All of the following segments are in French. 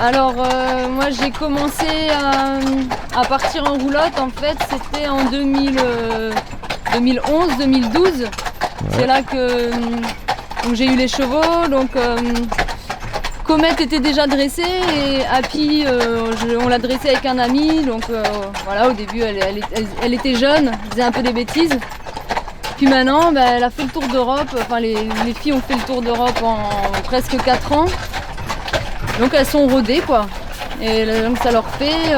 Alors moi j'ai commencé à partir en roulotte en fait c'était en 2011-2012. Ouais. C'est là que donc, j'ai eu les chevaux donc Comet était déjà dressée et Happy on l'a dressée avec un ami donc voilà au début elle était jeune, elle faisait un peu des bêtises. Puis maintenant elle a fait le tour d'Europe, enfin les filles ont fait le tour d'Europe en presque 4 ans. Donc elles sont rodées quoi. Et donc ça leur fait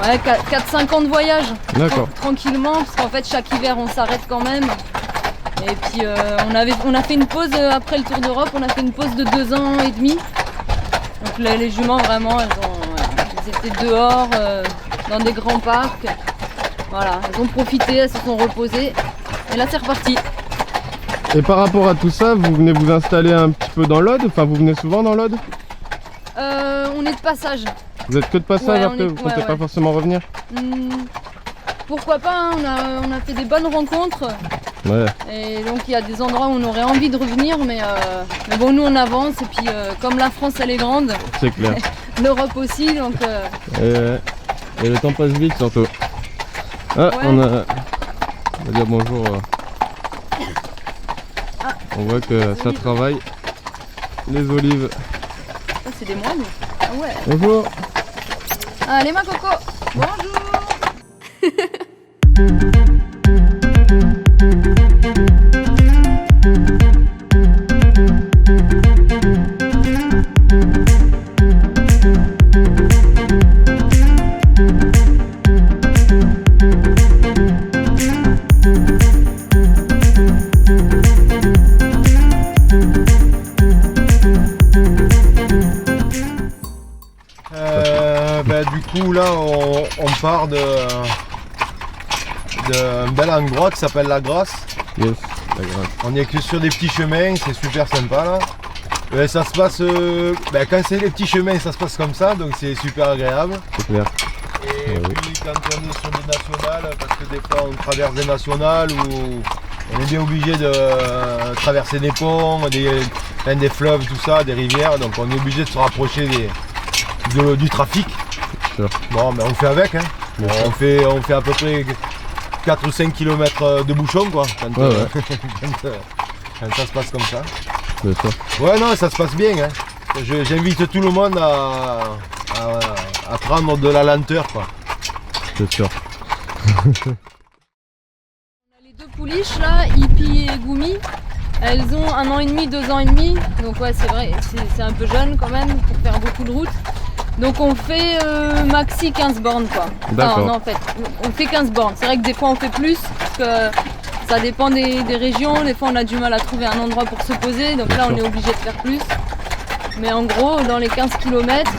4-5 ans de voyage. D'accord. Tranquillement, parce qu'en fait chaque hiver on s'arrête quand même. Et puis on a fait une pause après le tour d'Europe, on a fait une pause de 2 ans et demi. Donc les juments vraiment elles étaient dehors dans des grands parcs. Voilà, elles ont profité, elles se sont reposées. Et là c'est reparti. Et par rapport à tout ça, vous venez vous installer un petit peu dans l'Aude? Enfin, vous venez souvent dans l'Aude? On est de passage. Vous êtes que de passage après, vous ne comptez pas forcément revenir? Pourquoi pas, hein, on a fait des bonnes rencontres. Ouais. Et donc il y a des endroits où on aurait envie de revenir, mais bon, nous on avance. Et puis comme la France elle est grande, c'est clair. L'Europe aussi, donc... Et le temps passe vite surtout. Ah, ouais. On va dire bonjour. On voit que ça travaille. Les olives. Ça c'est des moines. Ah ouais. Bonjour. Allez ma coco. Bonjour. Du coup là on part d'un bel endroit qui s'appelle la Grasse. Yes, la Grasse. On est que sur des petits chemins, c'est super sympa là. Ça se passe, quand c'est des petits chemins ça se passe comme ça, donc c'est super agréable. C'est clair. Et puis quand on est sur des nationales, parce que des fois on traverse des nationales où on est bien obligé de traverser des ponts, des fleuves, tout ça, des rivières, donc on est obligé de se rapprocher du trafic. Bon, mais on fait avec, hein. On fait à peu près 4 ou 5 km de bouchon quoi, quand ça se passe comme ça. Ouais, non, ça se passe bien, hein. J'invite tout le monde à prendre de la lenteur quoi. C'est sûr. On a les 2 pouliches là, Hippie et Goumi. Elles ont 1 an et demi, 2 ans et demi. Donc ouais c'est vrai, c'est un peu jeune quand même pour faire beaucoup de route. Donc on fait maxi 15 bornes quoi. D'accord. Non en fait, on fait 15 bornes. C'est vrai que des fois on fait plus, parce que ça dépend des régions. Des fois on a du mal à trouver un endroit pour se poser, donc là on est obligé de faire plus. Mais en gros dans les 15 km,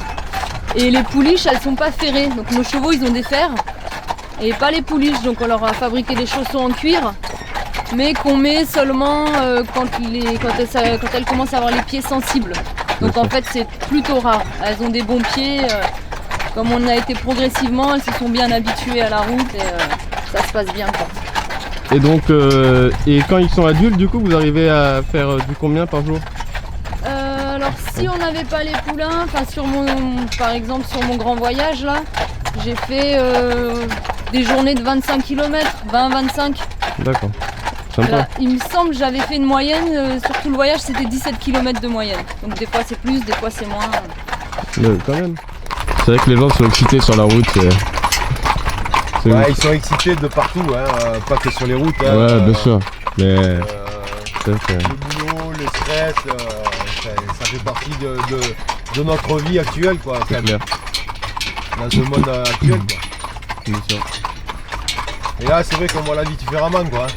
et les pouliches elles sont pas ferrées. Donc nos chevaux ils ont des fers, et pas les pouliches. Donc on leur a fabriqué des chaussons en cuir, mais qu'on met seulement quand elles commencent à avoir les pieds sensibles. Donc en fait c'est plutôt rare, elles ont des bons pieds, comme on a été progressivement, elles se sont bien habituées à la route et ça se passe bien quoi. Et donc, et quand ils sont adultes du coup vous arrivez à faire du combien par jour? Alors si on n'avait pas les poulains, par exemple sur mon grand voyage là, j'ai fait des journées de 25 km, 20-25. D'accord. Là, il me semble que j'avais fait une moyenne, sur tout le voyage c'était 17 km de moyenne. Donc des fois c'est plus, des fois c'est moins. Mais quand même. C'est vrai que les gens sont excités sur la route. Ouais, ils sont excités de partout, hein, pas que sur les routes. Hein, ouais, bien sûr. Mais le boulot, le stress, ça fait partie de notre vie actuelle quoi. C'est clair. Dans ce monde actuel quoi. Bien sûr. Et là c'est vrai qu'on voit la vie différemment quoi.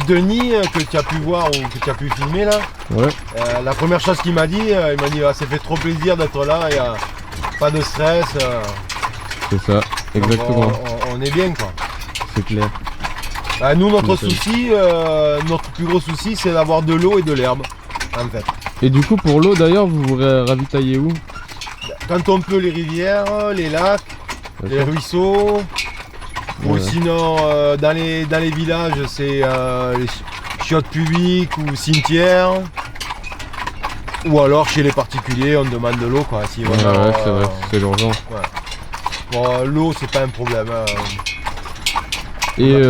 Denis que tu as pu voir ou que tu as pu filmer là, ouais. La première chose qu'il m'a dit, il m'a dit ça fait trop plaisir d'être là, il n'y a pas de stress. C'est ça, exactement. On est bien quoi. C'est clair. Nous notre souci, notre plus gros souci c'est d'avoir de l'eau et de l'herbe en fait. Et du coup pour l'eau d'ailleurs vous vous ravitaillez où? Quand on peut les rivières, les lacs, les ruisseaux. Ou sinon dans les villages c'est les chiottes publiques ou cimetières. Ou alors chez les particuliers, on demande de l'eau quoi. Si Ouais, vraiment, ouais, c'est vrai, c'est urgent. bon, l'eau c'est pas un problème. Hein. Et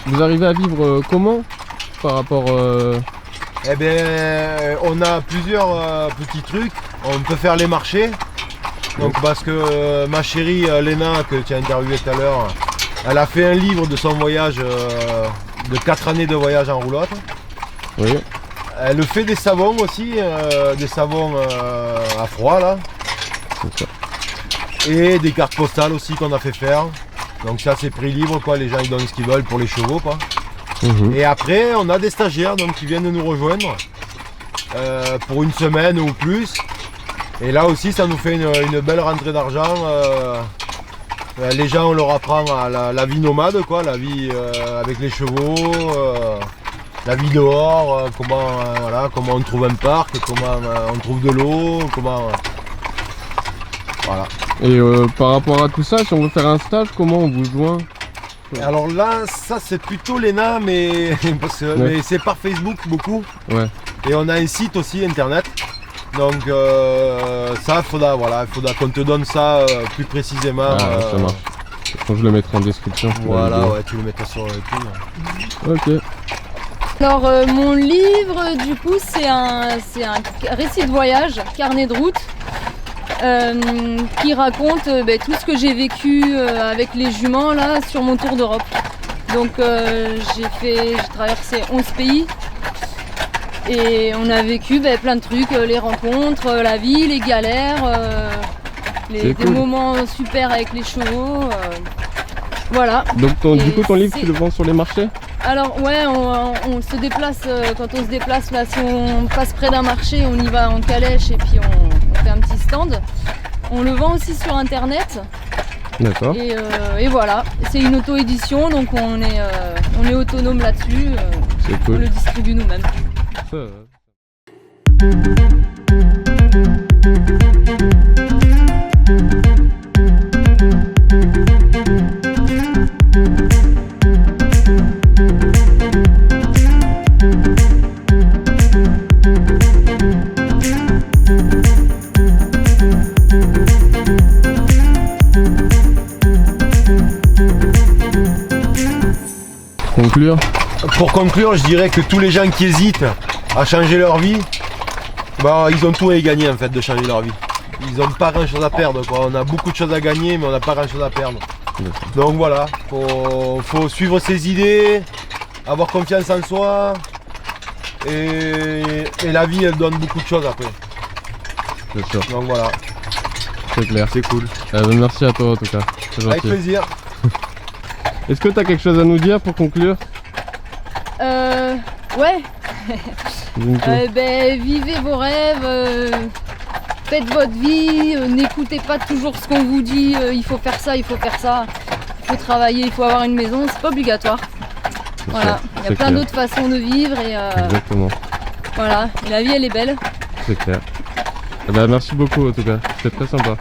vous arrivez à vivre comment par rapport Eh bien, on a plusieurs petits trucs. On peut faire les marchés. Donc parce que ma chérie Léna, que tu as interviewé tout à l'heure, elle a fait un livre de son voyage, de 4 années de voyage en roulotte. Oui. Elle fait des savons aussi, des savons à froid là. C'est ça. Et des cartes postales aussi qu'on a fait faire. Donc ça c'est prix libre quoi, les gens ils donnent ce qu'ils veulent pour les chevaux quoi. Mhm. Et après on a des stagiaires donc, qui viennent nous rejoindre pour une semaine ou plus. Et là aussi ça nous fait une belle rentrée d'argent. Les gens on leur apprend à la vie nomade quoi, la vie avec les chevaux, la vie dehors, comment on trouve un parc, comment on trouve de l'eau, comment... Voilà. Et par rapport à tout ça, si on veut faire un stage, comment on vous joint? Alors là, ça c'est plutôt Léna, mais, mais c'est par Facebook beaucoup. Ouais. Et on a un site aussi internet. Donc ça, il faudra qu'on te donne ça plus précisément. Ah, ça marche. Je le mettrai en description. Voilà, ouais, tu le mettras sur le tout. Ok. Alors mon livre du coup c'est un récit de voyage, carnet de route, qui raconte tout ce que j'ai vécu avec les juments là sur mon tour d'Europe. Donc j'ai traversé 11 pays et on a vécu plein de trucs, les rencontres, la vie, les galères, des moments super avec les chevaux. Voilà. Donc du coup ton livre tu le vends sur les marchés? Alors ouais, on se déplace, quand on se déplace là, si on passe près d'un marché, on y va en calèche et puis on fait un petit stand. On le vend aussi sur internet. D'accord. Et voilà, c'est une auto-édition donc on est autonome là-dessus. C'est cool. On le distribue nous-mêmes. Ça... Conclure. Pour conclure, je dirais que tous les gens qui hésitent à changer leur vie, ils ont tout à y gagner en fait de changer leur vie. Ils n'ont pas grand chose à perdre quoi. On a beaucoup de choses à gagner mais on n'a pas grand chose à perdre. Donc voilà, faut suivre ses idées, avoir confiance en soi et la vie elle donne beaucoup de choses après. C'est sûr. Donc voilà, C'est clair. c'est cool. Merci à toi en tout cas. C'est gentil. Avec plaisir. Est-ce que tu as quelque chose à nous dire pour conclure? Ouais. Dis-nous tout. Vivez vos rêves, faites votre vie, n'écoutez pas toujours ce qu'on vous dit, il faut faire ça, il faut travailler, il faut avoir une maison, c'est pas obligatoire. Voilà, il y a plein d'autres façons de vivre et Exactement. voilà, et la vie elle est belle. C'est clair. Merci beaucoup en tout cas, c'était très sympa.